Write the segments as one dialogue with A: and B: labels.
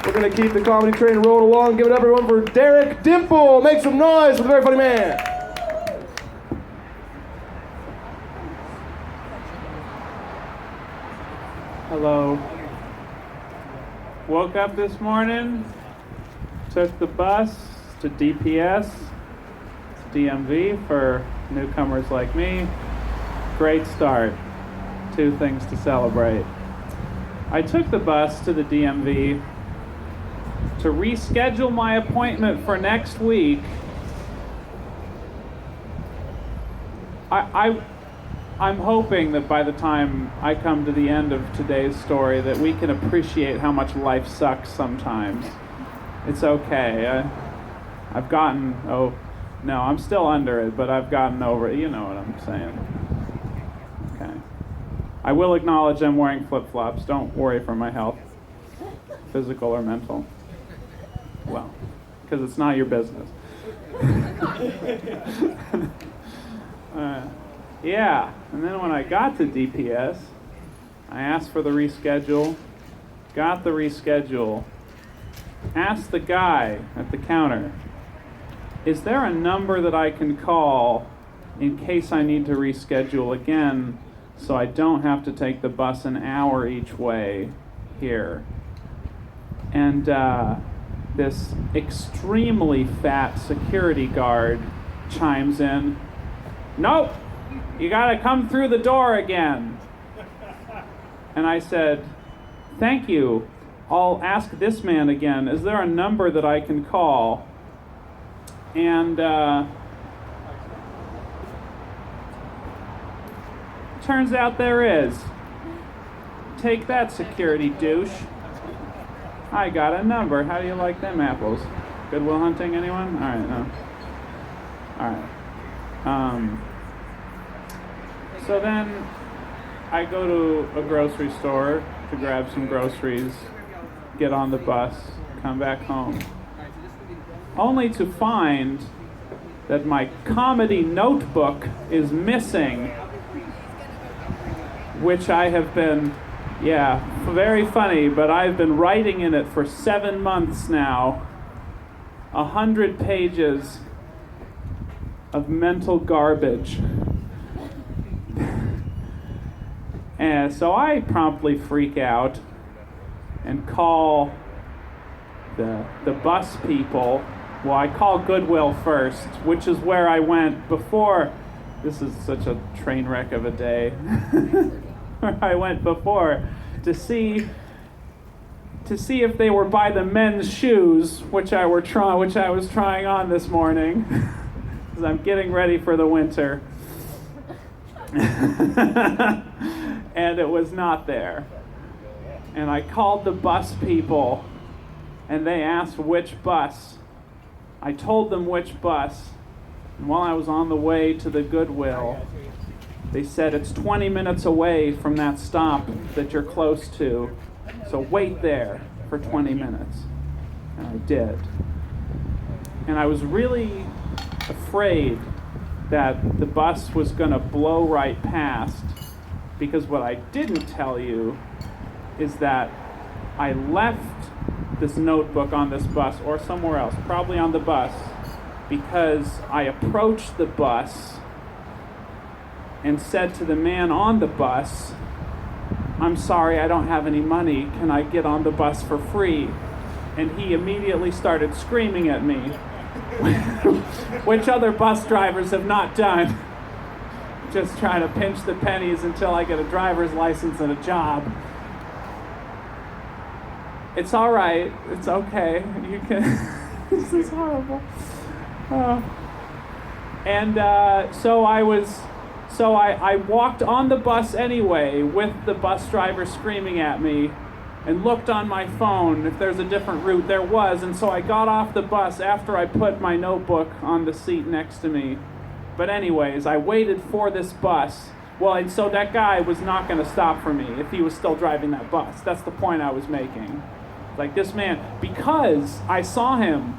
A: We're going to keep the comedy train rolling along. Give it up, everyone, for Derek Dimpfl. Make some noise for the very funny man.
B: Hello. Woke up this morning, took the bus to DPS, DMV for newcomers like me. Great start. 2 things to celebrate. I took the bus to the DMV to reschedule my appointment for next week. I'm hoping that by the time I come to the end of today's story that we can appreciate how much life sucks sometimes. It's okay. I've gotten, I'm still under it, but I've gotten over it. You know what I'm saying. Okay. I will acknowledge I'm wearing flip-flops. Don't worry for my health, physical or mental. Well, because it's not your business. Yeah, and then when I got to DPS, I asked for the reschedule, got the reschedule, asked the guy at the counter, is there a number that I can call in case I need to reschedule again so I don't have to take the bus an hour each way here? And this extremely fat security guard chimes in, nope, you gotta come through the door again. And I said, thank you, I'll ask this man again, is there a number that I can call? And turns out there is. Take that, security douche. I got a number. How do you like them apples? Good Will Hunting, anyone? All right, no. All right. So then I go to a grocery store to grab some groceries, get on the bus, come back home, only to find that my comedy notebook is missing, which I have been, very funny, but I've been writing in it for 7 months now. 100 pages of mental garbage. And so I promptly freak out and call the bus people. Well, I call Goodwill first, which is where I went before. This is such a train wreck of a day. Where I went before to see if they were by the men's shoes, which I was trying on this morning, because I'm getting ready for the winter. And it was not there. And I called the bus people, and they asked which bus. I told them which bus, and while I was on the way to the Goodwill, they said it's 20 minutes away from that stop that you're close to, so wait there for 20 minutes. And I did. And I was really afraid that the bus was going to blow right past, because what I didn't tell you is that I left this notebook on this bus or somewhere else, probably on the bus, because I approached the bus and said to the man on the bus, I'm sorry, I don't have any money. Can I get on the bus for free? And he immediately started screaming at me, which other bus drivers have not done. Just trying to pinch the pennies until I get a driver's license and a job. It's all right. It's okay. You can. This is horrible. So I walked on the bus anyway with the bus driver screaming at me and looked on my phone if there's a different route. There was, and so I got off the bus after I put my notebook on the seat next to me. But anyways, I waited for this bus. Well, and so that guy was not going to stop for me if he was still driving that bus. That's the point I was making. Like this man, because I saw him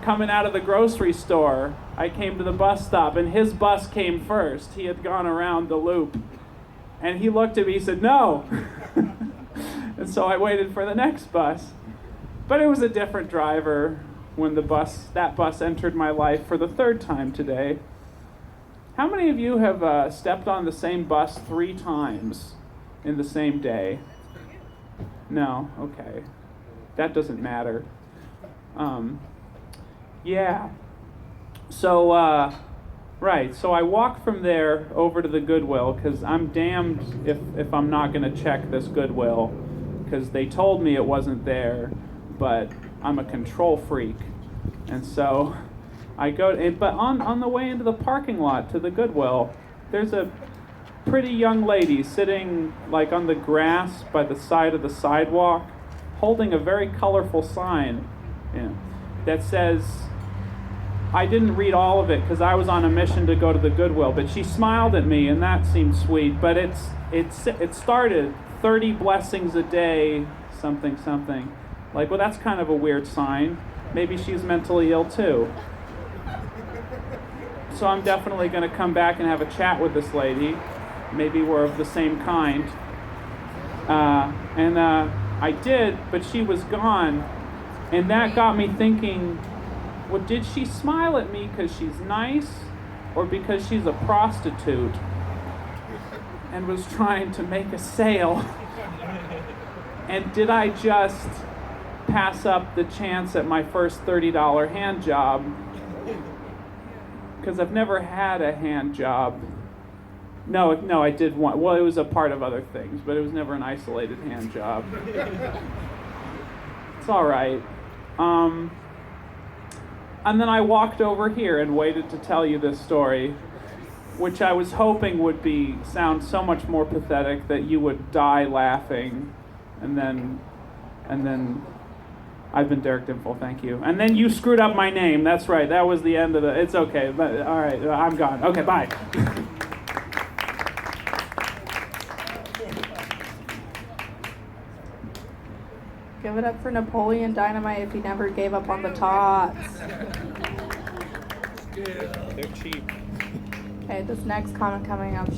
B: coming out of the grocery store, I came to the bus stop, and his bus came first. He had gone around the loop. And he looked at me, he said, no. And so I waited for the next bus. But it was a different driver when that bus entered my life for the third time today. How many of you have stepped on the same bus 3 times in the same day? No? Okay. That doesn't matter. Yeah. So, right. So I walked from there over to the Goodwill because I'm damned if I'm not going to check this Goodwill because they told me it wasn't there, but I'm a control freak. And so I go, but on the way into the parking lot to the Goodwill, there's a pretty young lady sitting like on the grass by the side of the sidewalk, holding a very colorful sign that says, I didn't read all of it because I was on a mission to go to the Goodwill, but she smiled at me and that seemed sweet. But it started 30 blessings a day, something. Like, well, that's kind of a weird sign. Maybe she's mentally ill too. So I'm definitely going to come back and have a chat with this lady. Maybe we're of the same kind. And I did, but she was gone. And that got me thinking, well, did she smile at me because she's nice or because she's a prostitute and was trying to make a sale? And did I just pass up the chance at my first $30 hand job? Because I've never had a hand job. No, I did one. Well, it was a part of other things, but it was never an isolated hand job. It's all right. And then I walked over here and waited to tell you this story, which I was hoping would sound so much more pathetic that you would die laughing, and then I've been Derek Dimpfl, thank you. And then you screwed up my name. That's right. That was the end of it's okay. But, all right, I'm gone. Okay, bye.
C: Give it up for Napoleon Dynamite if he never gave up on the tots.
B: They're cheap.
C: Okay, this next comment coming up.